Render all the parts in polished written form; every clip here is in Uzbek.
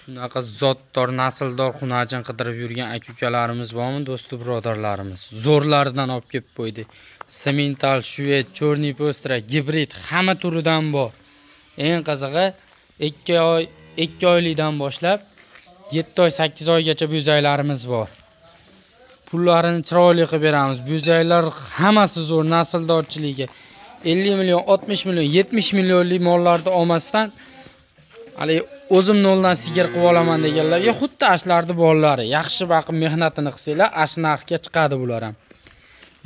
Shunaqa zotdor, nasldor xunajin qidirib yurgan aka-ukalarimiz bormi, do'sti birodarlarimiz? Zo'rlaridan olib kelib qo'ydi. Semental, shved, chorniy postra, gibrid hamma turidan bor. Eng qizig'i 2 oylikdan boshlab 7 oy, 8 oygacha bo'zaylarimiz bor. Pullarini chiroyli qilib beramiz. Bo'zaylar hammasi zo'r nasldorchiligi. 50 million, 60 million, 70 millionlik mollarni olmasdan hali o'zim noldan sigir qilib olaman deganlarga xuddi ashlarni bolalari. Yaxshi baqib mehnatini qilsanglar, ash narxga chiqadi bular ham.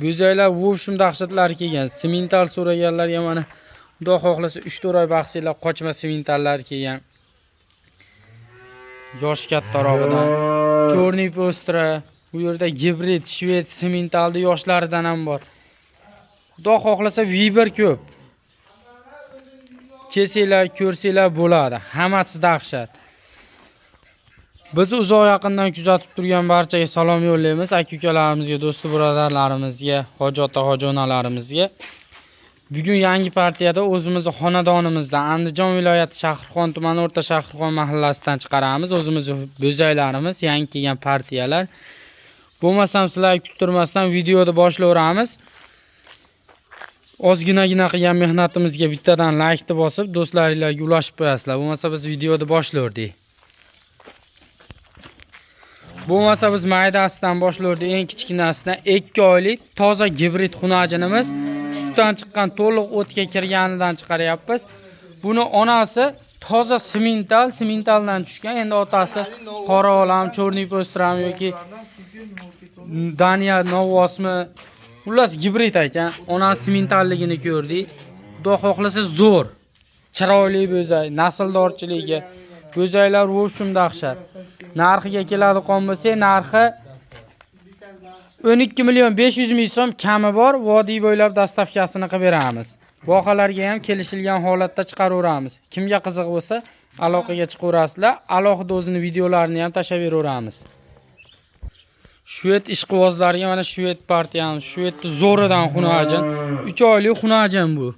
Bo'zaylar shum dahshatlar kelgan. Semental so'raganlarga mana Xudo xohlasa 3-4 oy baqsanglar qochma sementallar kelgan. Yosh kattarog'idan chorniy postra, bu yerda gibrid, shved, sementalni yoshlaridan ham bor. Xudo xohlasa Viber ko'p. Kelsanglar, ko'rsanglar bo'ladi. Hammasi dahshat. Biz uzoq yaqindan kuzatib turgan barchaga salom yo'llaymiz. Aka-ukalarimizga, do'st birodarlarimizga, hoji ota, hoji onalarimizga. Bugun yangi partiyada o'zimizning xonadonimizdan Andijon viloyati Shahrixon tumani O'rta Shahrixon mahallasidan chiqaramiz. O'zimizning bo'zaylarimiz, yangi kelgan partiyalar. Bo'lmasam sizlarni kuttirmasdan videoni boshlayveramiz. Ozgina qilgan mehnatimizga bittadan like bosib, do'stlaringizga ulashib qo'yasizlar. Bo'lmasa biz videoni boshlardik. Bo'lmasa biz maydasidan boshlardik, eng kichkinasidan 2 oylik toza gibrid xunajinimiz. Sutdan chiqqan to'liq o'tga kirganidan chiqaryapmiz. Buni onasi toza sementaldan tushgan. Endi otasi qora olam, chorniy postram yoki Daniya novosmi, xullas gibrid ekan. Onasi sementalligini ko'rdik. Xudo xohlasa zo'r, chiroyli bo'zay, nasldorchiligi. Bo'zaylar shum dahshat. Narxiga keladigan bo'lsa, narxi 12 million 500 ming so'm kami bor. Vodiy bo'ylab dastavkasini qilib beramiz. Vohalarga ham kelishilgan holatda chiqaraveramiz. Kimga qiziq bo'lsa, aloqaga chiqaverasizlar. Alohida o'zini videolarini ham tashlab beraveramiz. Shved ishqibozlariga mana shved partiyamiz. Shvedni zo'ridan xunajin. 3 oylik xunajin bu.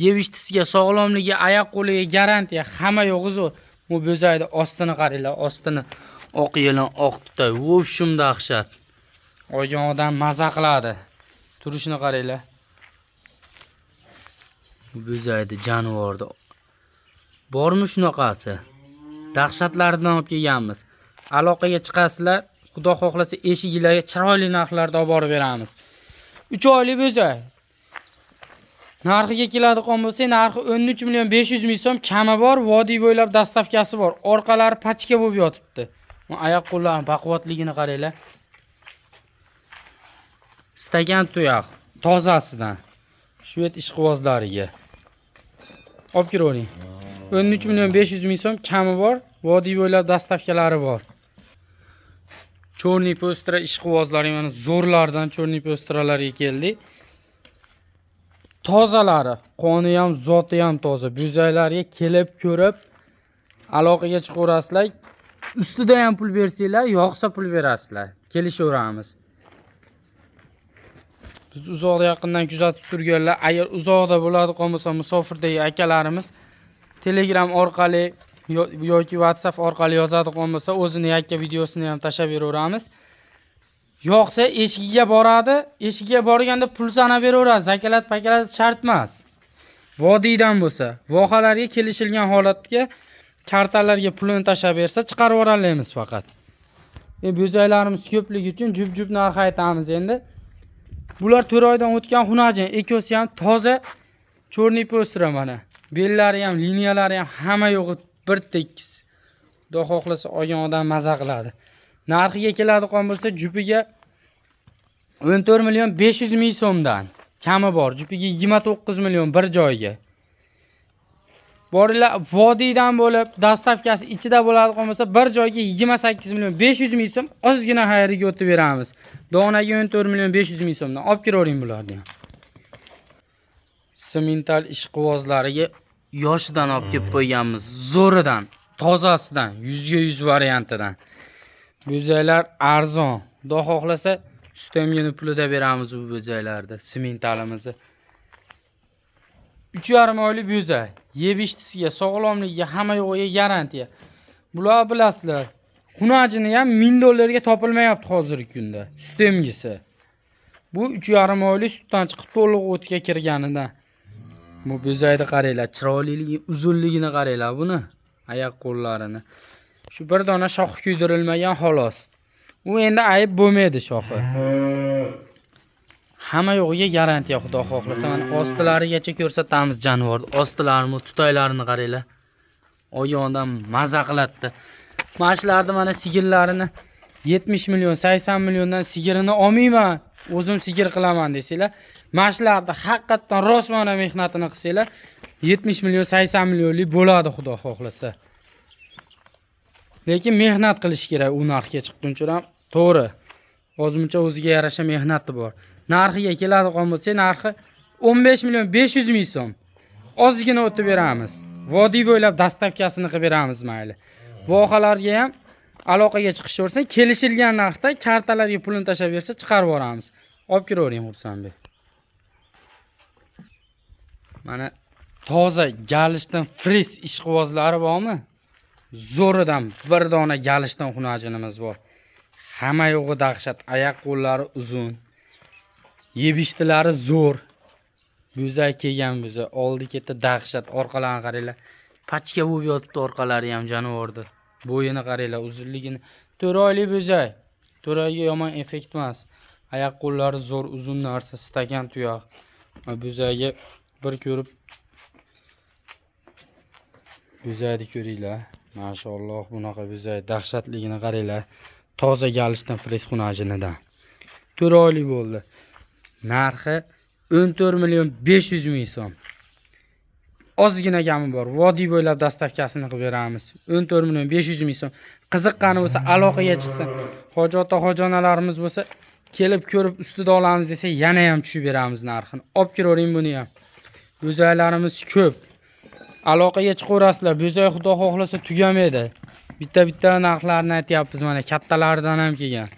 Yevishtisga, sog'lomligiga, oyoq qo'liga garantiya, hamma yo'g'i zo'r. Bu bo'zayni ostini qaranglar, ostini oq yelan oq tutay. Shum dahshat. Oygan odam maza qiladi. Turishini qaranglar. Bu bo'zayni jonivordi. Bormi shunaqasi? Dahshatlardan olib kelganmiz. Aloqaga chiqasizlar, Xudo xohlasa eshiginglarga chiroyli narxlarda olib borib beramiz. 3 oylik bo'zay. Narxiga keladigan bo'lsa, narxi 13 million 500 ming so'm kami bor, vodiy bo'ylab dastavkasi bor. Orqalari pachka bo'lib yotibdi. Oyoq qo'llari baquvvatligini qaranglar. Stagan tuyoq, tozasidan. Shved ishqibozlariga. Olib kiravering. 13 million 500 ming so'm kami bor, vodiy bo'ylab dastavkalari bor. Chorniy postra ishqibozlari mana zo'rlardan chorniy postralarga keldi. Tozalari, qoni ham, zoti ham toza. Bo'zaylarga kelib ko'rib aloqaga chiqaverasizlar. Ustida ham pul bersanglar, yo'qsa pul berasizlar. Kelishaveramiz. Biz uzoq yaqindan kuzatib turganlar, agar uzoqda bo'ladigan bo'lsa, musofirdagi akalarimiz Telegram orqali yoki WhatsApp orqali yozadigan bo'lsa, o'zini yakka videosini ham tashlab beraveramiz. Yo'qsa eshigiga boradi, eshigiga borganda pul sanab beraveradi. Zakalat shart emas. Vodiydan bo'lsa, vohalarga kelishilgan holatga kartalarga pulini tashlab bersa, chiqarib yuboramiz faqat. Bo'zaylarimiz ko'pligi uchun jup narx aytamiz endi. Bular 4 oydan o'tgan xunajin, ekosi ham toza chorniy postra mana. Bellari ham, liniyalari ham hamma yo'g'i bir tekis. Xudo xohlasa olgan odam maza qiladi. Narxiga keladigan bo'lsa, jupiga 14 million 500 ming so'mdan kami bor. Jupiga 29 million bir joyga. Boringlar, vodiydan bo'lib, dastavkasi ichida bo'ladigan bo'lsa, bir joyga 28 million 500 ming so'm ozgina xayriga o'tib beramiz. Donaga 14 million 500 ming so'mdan olib kiravering bularni ham. Semental ishqibozlariga yoshidan olib kelib qo'yganmiz. Zo'ridan, tozasidan, 100 ga 100 variantidan. Bo'zaylar arzon. Xudo xohlasa ustamgini pulida beramiz bu bo'zaylarda, sementalimizni. 3,5 oylik bo'zay. Yeb-ichtisiga, sog'lomligiga hamma yo'g'iga garantiya. Bular bilasizlar. Xunajini ham $1000 topilmayapti hozirgi kunda. Sistemgisi. Bu 3,5 oylik sutdan chiqib to'liq o'tga kirganidan. Bu bo'zayni qaranglar, chiroyliligi, uzunligini qaranglar buni, oyoq qo'llarini. Shu bir dona shoxi kuydirilmagan xolos. U endi ayib bo'lmaydi shoxi. Hamma yo'g'iga garantiya, xudo xohlasa, mana ostilarigacha ko'rsatamiz jonivorni. Ostilarini, tutaylarini qaranglar. Oyog'idan maza qiladi. Mashlarni mana sigirlarini 70 million, 80 milliondan sigirini olmayman. O'zim sigir qilaman desanglar, mashlarda haqiqatan rostmana mehnatini qilsanglar, 70 million, 80 millionlik bo'ladi, xudo xohlasa. Lekin mehnat qilish kerak u narxga chiqquncha ham. To'g'ri. O'zimcha o'ziga yarasha mehnati bor. Narxiga keladigan bo'lsa, narxi 15 million 500 ming so'm. Ozgina o'tib beramiz. Vodiy bo'ylab dastavkasini qilib beramiz mayli. Vohalarga ham aloqaga chiqishaversin, kelishilgan narxda kartalarga pulini tashab bersa chiqarib yuboramiz. Olib kiravering Xursandbek. Mana toza galishdan fris ishqibozlari bormi? Zo'ridan bir dona galishdan xunajinimiz bor. Hamma yo'g'i dahshat, oyoq qo'llari uzun. Yebishtilari zo'r. Bo'zay kelgan bo'za, oldi ketdi dahshat, orqalarini qaranglar. Pachka bo'lib yotibdi orqalari ham jonivordi. Bo'yini qaranglar, uzunligini. 4 oylik bo'zay. 4 oyga yomon effekt emas. Oyoq qo'llari zo'r, uzun narsa, stakan tuyoq. Bo'zayga bir ko'rib bo'zayni ko'ringlar. Mashalloh, bunaqa bo'zay dahshatligini qaranglar. Toza galishdan fres xunajinidan. 4 oylik bo'ldi. Narxi 14 million 500 ming so'm. Ozgina kami bor. Vodiy bo'ylab dastavkasini qilib beramiz. 14 million 500 ming so'm. Qiziqqani bo'lsa aloqaga chiqsin. Hoji ota, hojonalarimiz bo'lsa kelib ko'rib ustida olamiz desa, yana ham tushib beramiz narxini. Olib kiravering buni ham. Bo'zaylarimiz ko'p. Aloqaga chiqaverasizlar. Bo'zay xudo xohlasa tugamaydi. Bitta narxlarni aytyapmiz, mana kattalaridan ham kelgan.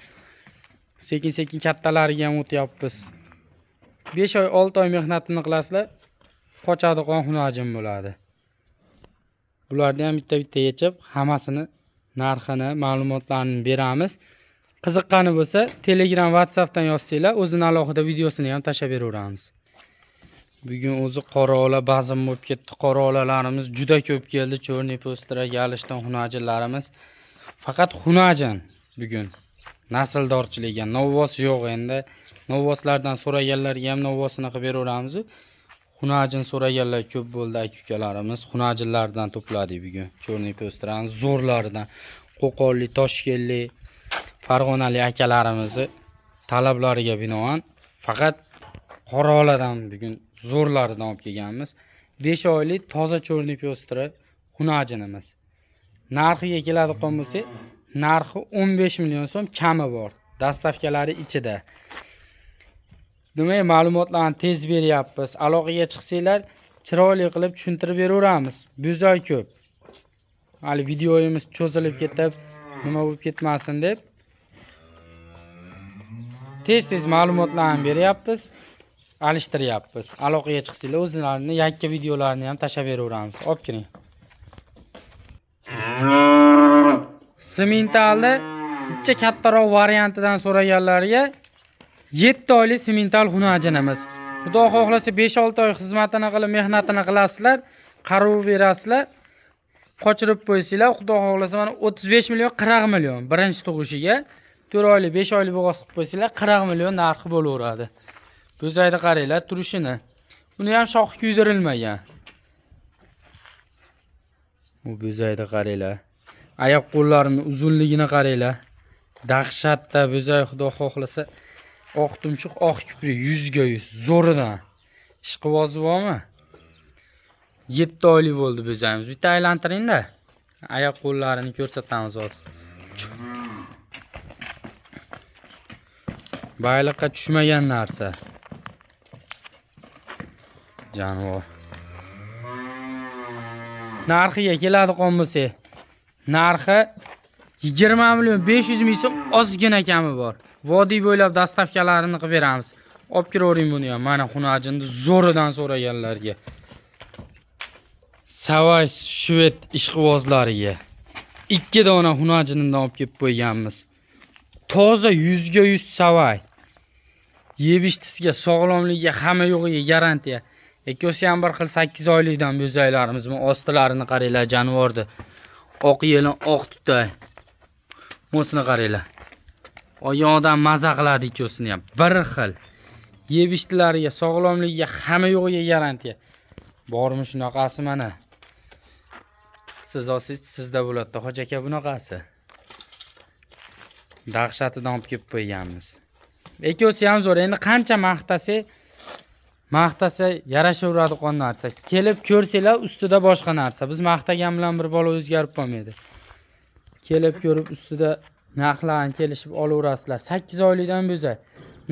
Sekin kattalariga ham o'tyapmiz. 5 oy, 6 oy mehnatini qilasizlar, qochadigan xunajin bo'ladi. Bularni ham bitta yechib, hammasini narxini, ma'lumotlarini beramiz. Qiziqqani bo'lsa, Telegram, WhatsAppdan yozsanglar, o'zini alohida videosini ham tashab beraveramiz. Bugun o'zi qoraola bazm bo'lib ketdi. Qoraolalarimiz juda ko'p keldi. Cho'rni postira, galishdan xunajinlarimiz. Faqat xunajin bugun. Nasldorchilikga novvos yo'q endi. Novvoslardan so'raganlarga ham novvosini qilib beraveramiz. Xunajin so'raganlar ko'p bo'ldi aka-ukalarimiz. Xunajinlardan to'pladik bugun. Cho'rni postiraning zo'rlaridan, Qo'qonli, Toshkentli, Farg'onali akalarimizni talablariga binoan faqat Qoraoladan bugun zo'rlaridan olib kelganmiz. 5 oylik toza cho'rni postira xunajinimiz. Narxiga keladigan bo'lsa, narxi 15 million so'm kami bor. Dastavkalari ichida. Demak, ma'lumotlarni tez beryapmiz. Aloqaga chiqsanglar, chiroyli qilib tushuntirib beraveramiz. Bo'zay ko'p. Hali videoyimiz cho'zilib ketib, nima bo'lib ketmasin deb tez ma'lumotlarni beryapmiz, alishtiryapmiz. Aloqaga chiqsanglar, o'zlarini yakka videolarini ham tashab beraveramiz. Olib kiring. Simentalda bitta kattaroq variantidan so'raganlarga 7 oylik simental xunajinimiz. Xudo xohlasa 5-6 oy xizmatini qilib, mehnatini qilasizlar, qarov berasizlar, qochirib qo'ysanglar, xudo xohlasa mana 35 million, 40 million birinchi tug'ishiga 4 oylik, 5 oylik bo'g'oz qilib qo'ysanglar, 40 million narxi bo'laveradi. Bo'zayni qaranglar turishini. Buni ham shoxi kuydirilmagan. Bu bo'zayni qaranglar. Oyoq qo'llarining uzunligini qaranglar. Dahshatda bo'zay xudo xohlasa oq tumchuq, oq kupri 100 ga 100 zo'ridan. Ishqibozi bormi? 7 oylik bo'ldi bo'zayimiz. Bitta aylantiring-da. Oyoq qo'llarini ko'rsatamiz hozir. Bayliqqa tushmagan narsa. Jonivor. Narxiga keladigan bo'lsa, narxi 20 million 500 ming so'm, ozgina kami bor. Vodiy bo'ylab dastavkalarini qilib beramiz. Olib kiravering buni ham. Mana xunajinni zo'ridan so'raganlarga. Savay shved ishqibozlariga. 2 dona xunajinidan olib kelib qo'yganmiz. Toza 100 ga 100 savay. Yeb-ichishga, sog'lomligiga, hamma yo'g'iga garantiya. Ikkosi ham bir xil 8 oylikdan bo'zaylarimiz. Ostilarini qaranglar, jonivordi. Oq yelin, oq tutay. Mo'sini qaranglar. Oyog'idan maza qiladi ikkosini ham. Bir xil. Yeb-ichishlarga, sog'lomligiga, hamma yo'g'iga garantiya. Bormi shunaqasi mana. Siz olsangiz sizda bo'ladi. Hoji aka bunaqasi. Dahshatidan olib kelib qo'yganmiz. Ikkosi ham zo'r. Endi qancha maqtasa yarashaveradigan narsa. Kelib ko'rsanglar ustida boshqa narsa. Biz maqtagan bilan bir bola o'zgarib qolmaydi. Kelib ko'rib ustida narxlarni kelishib olaverasizlar. 8 oylikdan bo'zay.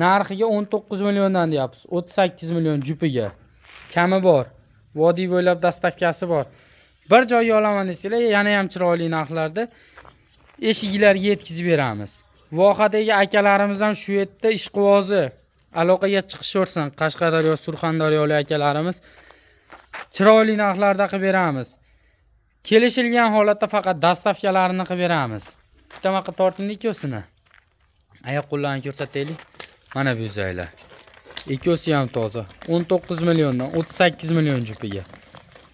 Narxiga 19 milliondan deyapmiz. 38 million jupiga. Kami bor. Vodiy bo'ylab dastavkasi bor. Bir joyga olaman desanglar, yana ham chiroyli narxlarda eshiklarga yetkazib beramiz. Vohadagi akalarimiz ham shu yerda ishqivozi aloqaga chiqishaversin. Qashqadaryo, Surxondaryolik akalarimiz chiroyli narxlarda qilib beramiz. Kelishilgan holatda faqat dastavkalarini qilib beramiz. Bitta torting ikkosini. Oyoq qo'llarni ko'rsataylik. Mana bu joylar. Ikkosi ham toza. 19 milliondan 38 million jupiga.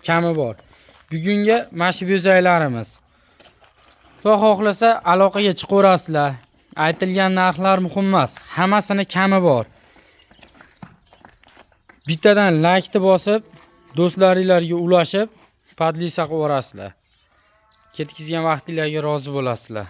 Kami bor. Bugunga mana shu bo'zaylarimiz. Xudo xohlasa aloqaga chiqaverasizlar. Aytilgan narxlar muhim emas. Hammasini kami bor. Bittadan like bosib, do'stlaringizga ulashib, podlisa qilib yuborasizlar. Ketkizgan vaqtingizga rozi bo'lasizlar.